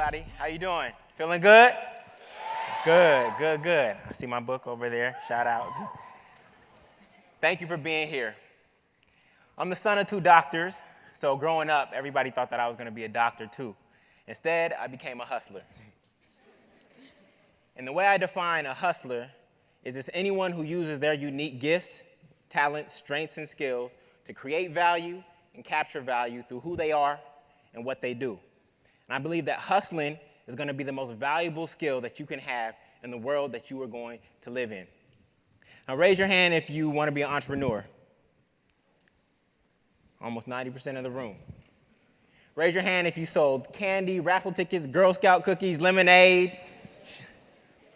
everybody. How you doing? Feeling good? Good, good, good. I see my book over there. Shout outs. Thank you for being here. I'm the son of two doctors, so growing up, everybody thought that I was going to be a doctor too. Instead, I became a hustler. And the way I define a hustler is it's anyone who uses their unique gifts, talents, strengths, and skills to create value and capture value through who they are and what they do. And I believe that hustling is going to be the most valuable skill that you can have in the world that you are going to live in. Now, raise your hand if you want to be an entrepreneur. Almost 90% of the room. Raise your hand if you sold candy, raffle tickets, Girl Scout cookies, lemonade.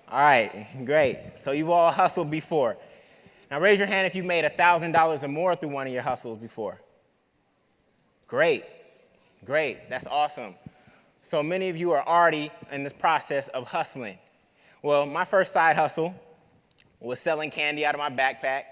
All right, great. So you've all hustled before. Now, raise your hand if you've made $1,000 or more through one of your hustles before. Great, great. That's awesome. So many of you are already in this process of hustling. Well, my first side hustle was selling candy out of my backpack.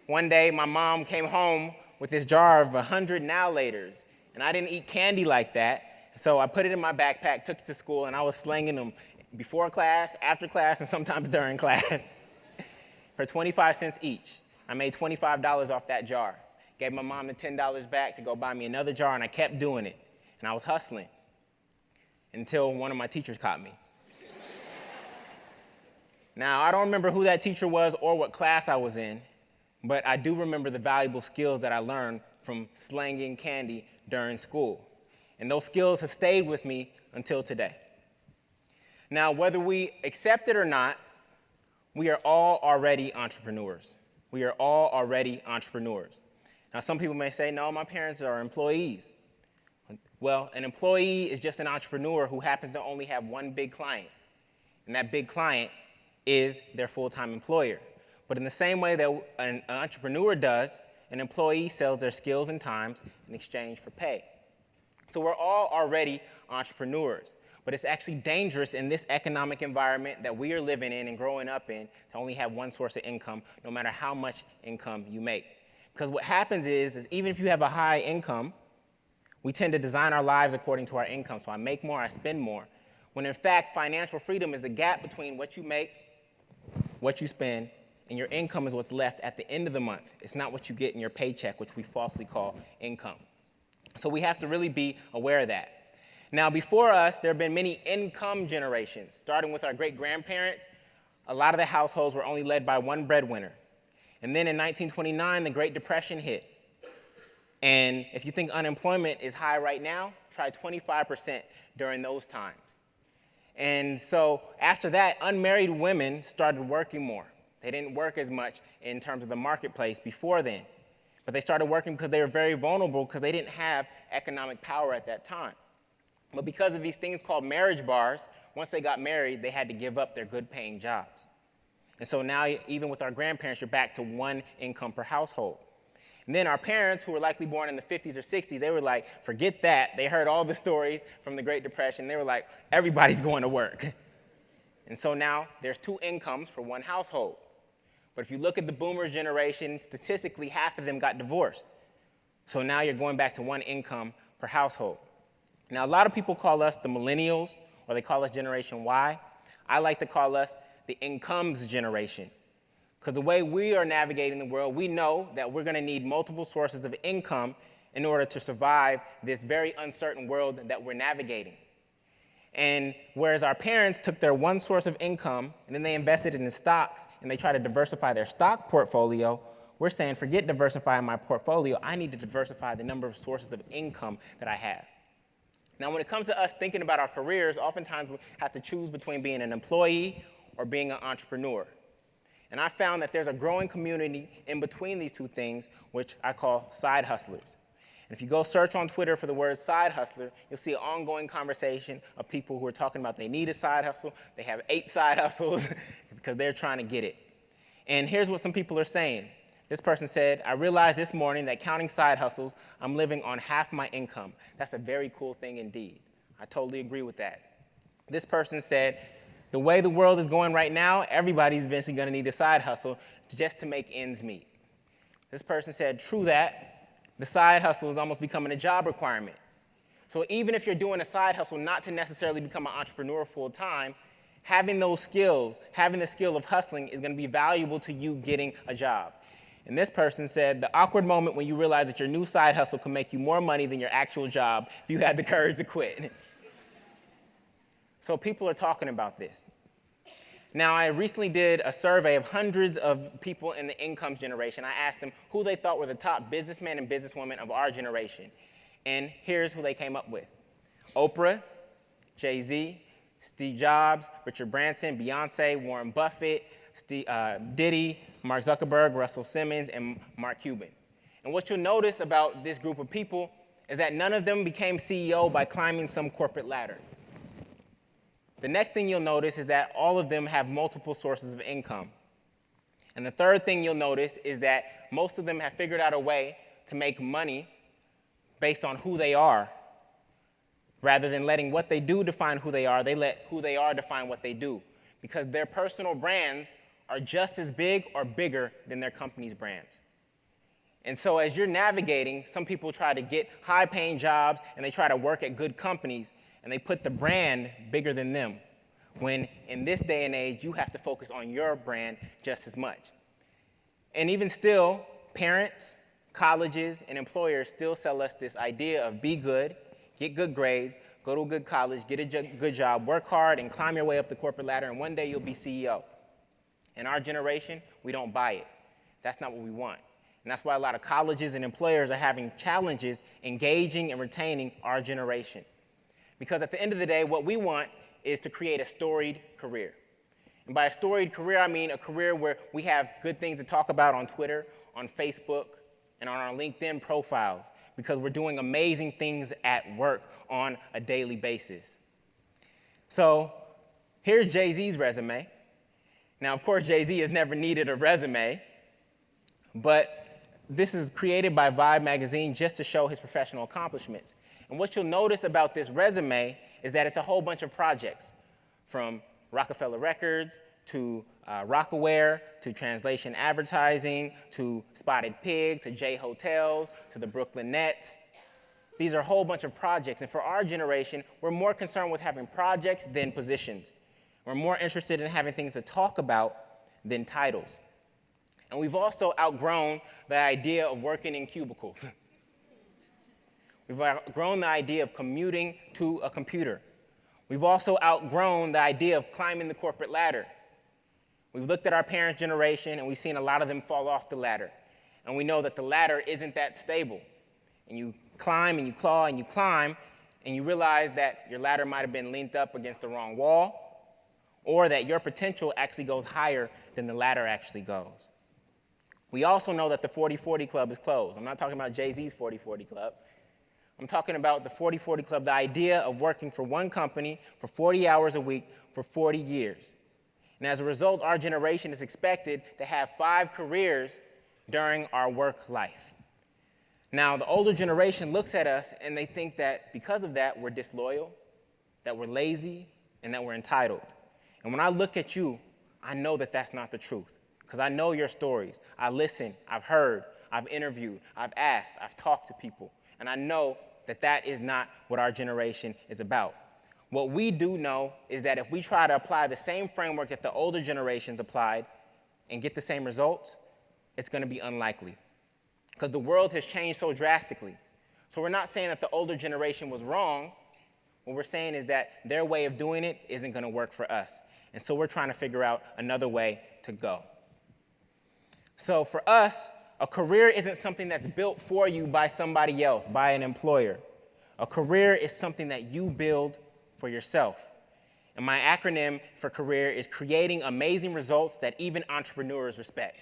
One day, my mom came home with this jar of 100 Now-Laters, and I didn't eat candy like that, so I put it in my backpack, took it to school, and I was slinging them before class, after class, and sometimes during class for 25 cents each. I made $25 off that jar. Gave my mom the $10 back to go buy me another jar, and I kept doing it. And I was hustling until one of my teachers caught me. Now, I don't remember who that teacher was or what class I was in, but I do remember the valuable skills that I learned from slanging candy during school. And those skills have stayed with me until today. Now, whether we accept it or not, we are all already entrepreneurs. We are all already entrepreneurs. Now, some people may say, no, my parents are employees. Well, an employee is just an entrepreneur who happens to only have one big client, and that big client is their full-time employer. But in the same way that an entrepreneur does, an employee sells their skills and times in exchange for pay. So we're all already entrepreneurs, but it's actually dangerous in this economic environment that we are living in and growing up in to only have one source of income, no matter how much income you make. Because what happens is even if you have a high income, we tend to design our lives according to our income. So I make more, I spend more. When in fact, financial freedom is the gap between what you make, what you spend, and your income is what's left at the end of the month. It's not what you get in your paycheck, which we falsely call income. So we have to really be aware of that. Now, before us, there have been many income generations. Starting with our great-grandparents, a lot of the households were only led by one breadwinner. And then in 1929, the Great Depression hit. And if you think unemployment is high right now, try 25% during those times. And so after that, unmarried women started working more. They didn't work as much in terms of the marketplace before then. But they started working because they were very vulnerable because they didn't have economic power at that time. But because of these things called marriage bars, once they got married, they had to give up their good-paying jobs. And so now, even with our grandparents, you're back to one income per household. And then our parents, who were likely born in the 50s or 60s, they were like, forget that. They heard all the stories from the Great Depression. They were like, everybody's going to work. And so now there's two incomes for one household. But if you look at the boomer generation, statistically, half of them got divorced. So now you're going back to one income per household. Now, a lot of people call us the millennials, or they call us Generation Y. I like to call us the incomes generation. Because the way we are navigating the world, we know that we're going to need multiple sources of income in order to survive this very uncertain world that we're navigating. And whereas our parents took their one source of income and then they invested it in stocks and they try to diversify their stock portfolio, we're saying, forget diversifying my portfolio. I need to diversify the number of sources of income that I have. Now, when it comes to us thinking about our careers, oftentimes we have to choose between being an employee or being an entrepreneur. And I found that there's a growing community in between these two things, which I call side hustlers. And if you go search on Twitter for the word side hustler, you'll see an ongoing conversation of people who are talking about they need a side hustle, they have 8 side hustles because they're trying to get it. And here's what some people are saying. This person said, I realized this morning that counting side hustles, I'm living on half my income. That's a very cool thing indeed. I totally agree with that. This person said, the way the world is going right now, everybody's eventually going to need a side hustle just to make ends meet. This person said, true that. The side hustle is almost becoming a job requirement. So even if you're doing a side hustle, not to necessarily become an entrepreneur full time, having those skills, having the skill of hustling is going to be valuable to you getting a job. And this person said, the awkward moment when you realize that your new side hustle can make you more money than your actual job if you had the courage to quit. So people are talking about this. Now, I recently did a survey of hundreds of people in the income generation. I asked them who they thought were the top businessmen and businesswomen of our generation. And here's who they came up with: Oprah, Jay-Z, Steve Jobs, Richard Branson, Beyonce, Warren Buffett, Diddy, Mark Zuckerberg, Russell Simmons, and Mark Cuban. And what you'll notice about this group of people is that none of them became CEO by climbing some corporate ladder. The next thing you'll notice is that all of them have multiple sources of income. And the third thing you'll notice is that most of them have figured out a way to make money based on who they are. Rather than letting what they do define who they are, they let who they are define what they do. Because their personal brands are just as big or bigger than their company's brands. And so as you're navigating, some people try to get high-paying jobs and they try to work at good companies and they put the brand bigger than them. When in this day and age, you have to focus on your brand just as much. And even still, parents, colleges, and employers still sell us this idea of be good, get good grades, go to a good college, get a good job, work hard, and climb your way up the corporate ladder, and one day you'll be CEO. In our generation, we don't buy it. That's not what we want. And that's why a lot of colleges and employers are having challenges engaging and retaining our generation. Because at the end of the day, what we want is to create a storied career. And by a storied career, I mean a career where we have good things to talk about on Twitter, on Facebook, and on our LinkedIn profiles, because we're doing amazing things at work on a daily basis. So here's Jay-Z's resume. Now, of course, Jay-Z has never needed a resume, but this is created by Vibe magazine just to show his professional accomplishments. And what you'll notice about this resume is that it's a whole bunch of projects, from Rockefeller Records to Rockaware, to Translation Advertising, to Spotted Pig, to J Hotels, to the Brooklyn Nets. These are a whole bunch of projects. And for our generation, we're more concerned with having projects than positions. We're more interested in having things to talk about than titles. And we've also outgrown the idea of working in cubicles. We've outgrown the idea of commuting to a computer. We've also outgrown the idea of climbing the corporate ladder. We've looked at our parents' generation, and we've seen a lot of them fall off the ladder. And we know that the ladder isn't that stable. And you climb and you claw and you climb, and you realize that your ladder might have been leaned up against the wrong wall, or that your potential actually goes higher than the ladder actually goes. We also know that the 40-40 Club is closed. I'm not talking about Jay-Z's 40-40 Club. I'm talking about the 40-40 Club, the idea of working for one company for 40 hours a week for 40 years. And as a result, our generation is expected to have 5 careers during our work life. Now, the older generation looks at us and they think that because of that, we're disloyal, that we're lazy, and that we're entitled. And when I look at you, I know that that's not the truth, because I know your stories. I listen, I've heard, I've interviewed, I've asked, I've talked to people. And I know that that is not what our generation is about. What we do know is that if we try to apply the same framework that the older generations applied and get the same results, it's going to be unlikely, because the world has changed so drastically. So we're not saying that the older generation was wrong. What we're saying is that their way of doing it isn't going to work for us. And so we're trying to figure out another way to go. So for us, a career isn't something that's built for you by somebody else, by an employer. A career is something that you build for yourself. And my acronym for career is creating amazing results that even entrepreneurs respect,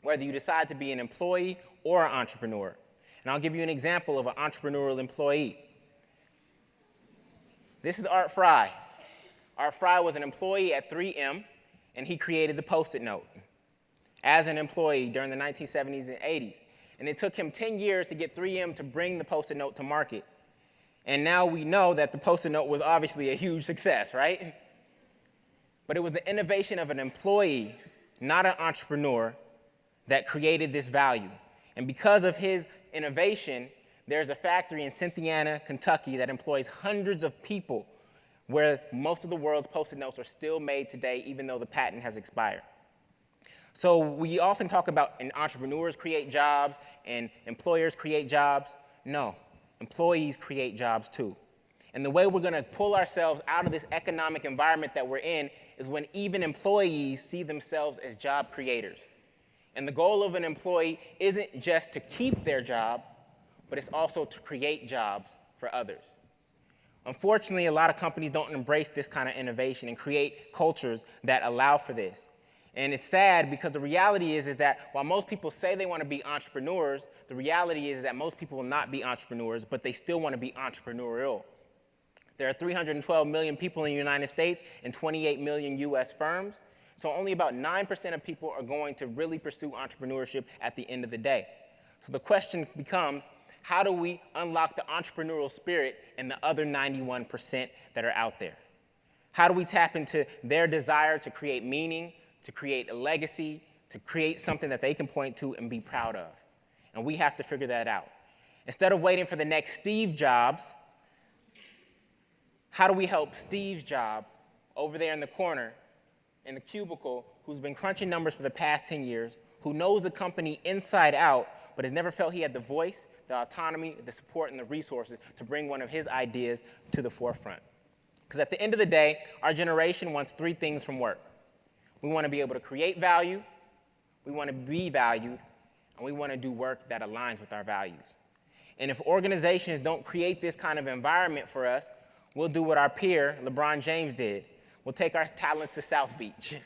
whether you decide to be an employee or an entrepreneur. And I'll give you an example of an entrepreneurial employee. This is Art Fry. Art Fry was an employee at 3M, and he created the Post-it note as an employee during the 1970s and 80s. And it took him 10 years to get 3M to bring the Post-it note to market. And now we know that the Post-it note was obviously a huge success, right? But it was the innovation of an employee, not an entrepreneur, that created this value. And because of his innovation, There's a factory in Cynthiana, Kentucky that employs hundreds of people where most of the world's Post-it notes are still made today, even though the patent has expired. So we often talk about entrepreneurs create jobs and employers create jobs. No, employees create jobs too. And the way we're going to pull ourselves out of this economic environment that we're in is when even employees see themselves as job creators. And the goal of an employee isn't just to keep their job, but it's also to create jobs for others. Unfortunately, a lot of companies don't embrace this kind of innovation and create cultures that allow for this. And it's sad because the reality is that while most people say they want to be entrepreneurs, the reality is that most people will not be entrepreneurs, but they still want to be entrepreneurial. There are 312 million people in the United States and 28 million US firms. So only about 9% of people are going to really pursue entrepreneurship at the end of the day. So the question becomes, how do we unlock the entrepreneurial spirit in the other 91% that are out there? How do we tap into their desire to create meaning, to create a legacy, to create something that they can point to and be proud of? And we have to figure that out. Instead of waiting for the next Steve Jobs, how do we help Steve's job over there in the corner, in the cubicle, who's been crunching numbers for the past 10 years, who knows the company inside out, but has never felt he had the voice, the autonomy, the support, and the resources to bring one of his ideas to the forefront? Because at the end of the day, our generation wants three things from work. We want to be able to create value, we want to be valued, and we want to do work that aligns with our values. And if organizations don't create this kind of environment for us, we'll do what our peer, LeBron James, did. We'll take our talents to South Beach.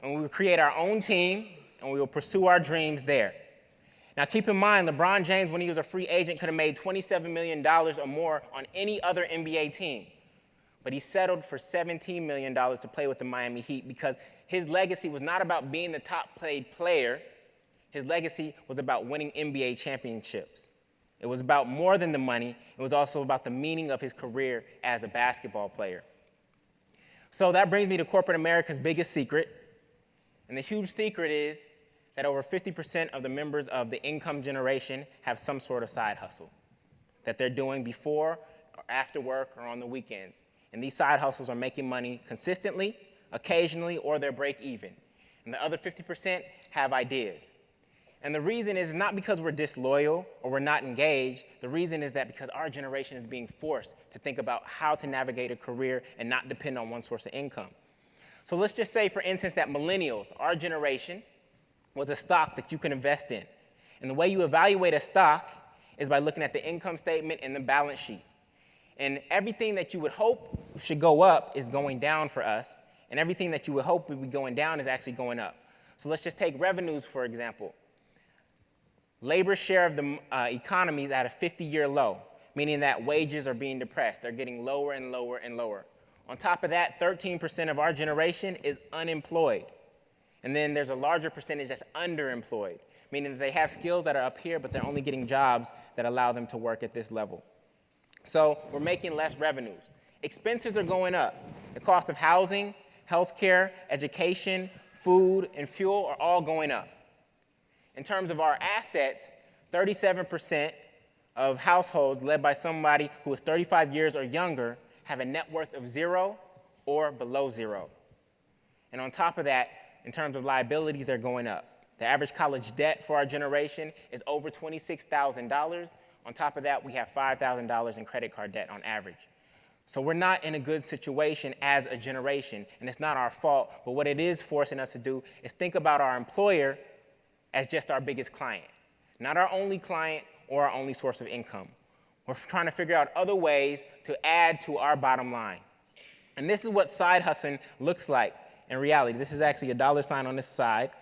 And we'll create our own team, and we will pursue our dreams there. Now, keep in mind, LeBron James, when he was a free agent, could have made $27 million or more on any other NBA team. But he settled for $17 million to play with the Miami Heat because his legacy was not about being the top paid player. His legacy was about winning NBA championships. It was about more than the money. It was also about the meaning of his career as a basketball player. So that brings me to corporate America's biggest secret. And the huge secret is that over 50% of the members of the income generation have some sort of side hustle that they're doing before or after work or on the weekends. And these side hustles are making money consistently, occasionally, or they're break even. And the other 50% have ideas. And the reason is not because we're disloyal or we're not engaged. The reason is that because our generation is being forced to think about how to navigate a career and not depend on one source of income. So let's just say, for instance, that millennials, our generation, was a stock that you can invest in. And the way you evaluate a stock is by looking at the income statement and the balance sheet. And everything that you would hope should go up is going down for us, and everything that you would hope would be going down is actually going up. So let's just take revenues, for example. Labor's share of the economy is at a 50-year low, meaning that wages are being depressed. They're getting lower and lower and lower. On top of that, 13% of our generation is unemployed. And then there's a larger percentage that's underemployed, meaning that they have skills that are up here, but they're only getting jobs that allow them to work at this level. So we're making less revenues. Expenses are going up. The cost of housing, healthcare, education, food, and fuel are all going up. In terms of our assets, 37% of households led by somebody who is 35 years or younger have a net worth of 0 or below 0. And on top of that, in terms of liabilities, they're going up. The average college debt for our generation is over $26,000. On top of that, we have $5,000 in credit card debt on average. So we're not in a good situation as a generation, and it's not our fault. But what it is forcing us to do is think about our employer as just our biggest client, not our only client or our only source of income. We're trying to figure out other ways to add to our bottom line. And this is what side hustling looks like in reality. This is actually a dollar sign on this side.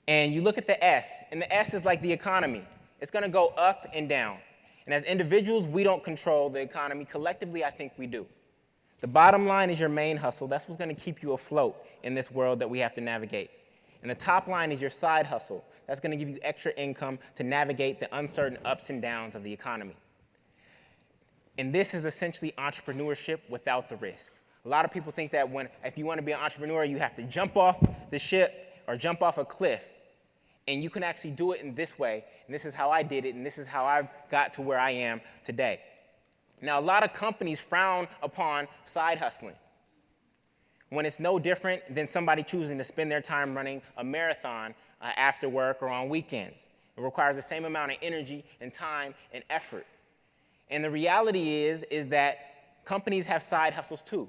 And you look at the S, and the S is like the economy. It's going to go up and down. And as individuals, we don't control the economy. Collectively, I think we do. The bottom line is your main hustle. That's what's going to keep you afloat in this world that we have to navigate. And the top line is your side hustle. That's going to give you extra income to navigate the uncertain ups and downs of the economy. And this is essentially entrepreneurship without the risk. A lot of people think that if you want to be an entrepreneur, you have to jump off the ship or jump off a cliff. And you can actually do it in this way, and this is how I did it, and this is how I got to where I am today. Now, a lot of companies frown upon side hustling, when it's no different than somebody choosing to spend their time running a marathon after work or on weekends. It requires the same amount of energy and time and effort. And the reality is that companies have side hustles too.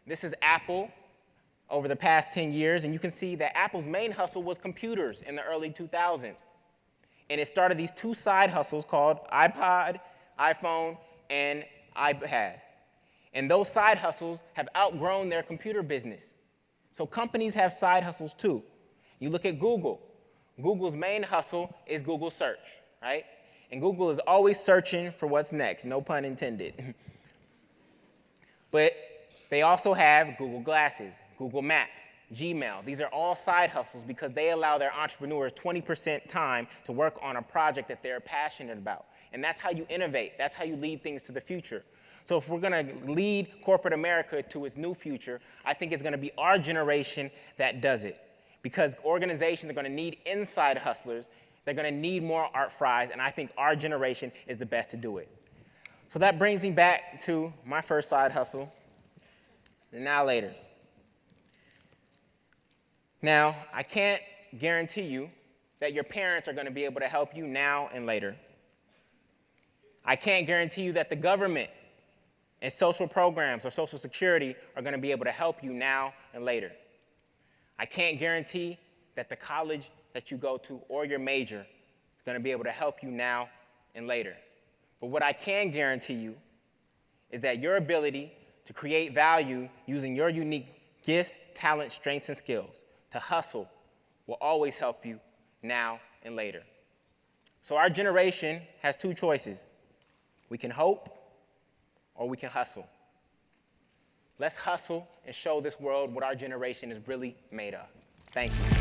This is Apple over the past 10 years, and you can see that Apple's main hustle was computers in the early 2000s. And it started these two side hustles called iPod, iPhone, and iPad. And those side hustles have outgrown their computer business. So companies have side hustles too. You look at Google. Google's main hustle is Google search, right? And Google is always searching for what's next, no pun intended. But they also have Google Glasses, Google Maps, Gmail. These are all side hustles because they allow their entrepreneurs 20% time to work on a project that they're passionate about. And that's how you innovate. That's how you lead things to the future. So if we're going to lead corporate America to its new future, I think it's going to be our generation that does it. Because organizations are going to need inside hustlers. They're going to need more art fries, and I think our generation is the best to do it. So that brings me back to my first side hustle, the now laters. Now, I can't guarantee you that your parents are going to be able to help you now and later. I can't guarantee you that the government and social programs or Social Security are going to be able to help you now and later. I can't guarantee that the college that you go to or your major is going to be able to help you now and later. But what I can guarantee you is that your ability to create value using your unique gifts, talents, strengths, and skills to hustle will always help you now and later. So our generation has two choices. We can hope or we can hustle. Let's hustle and show this world what our generation is really made of. Thank you.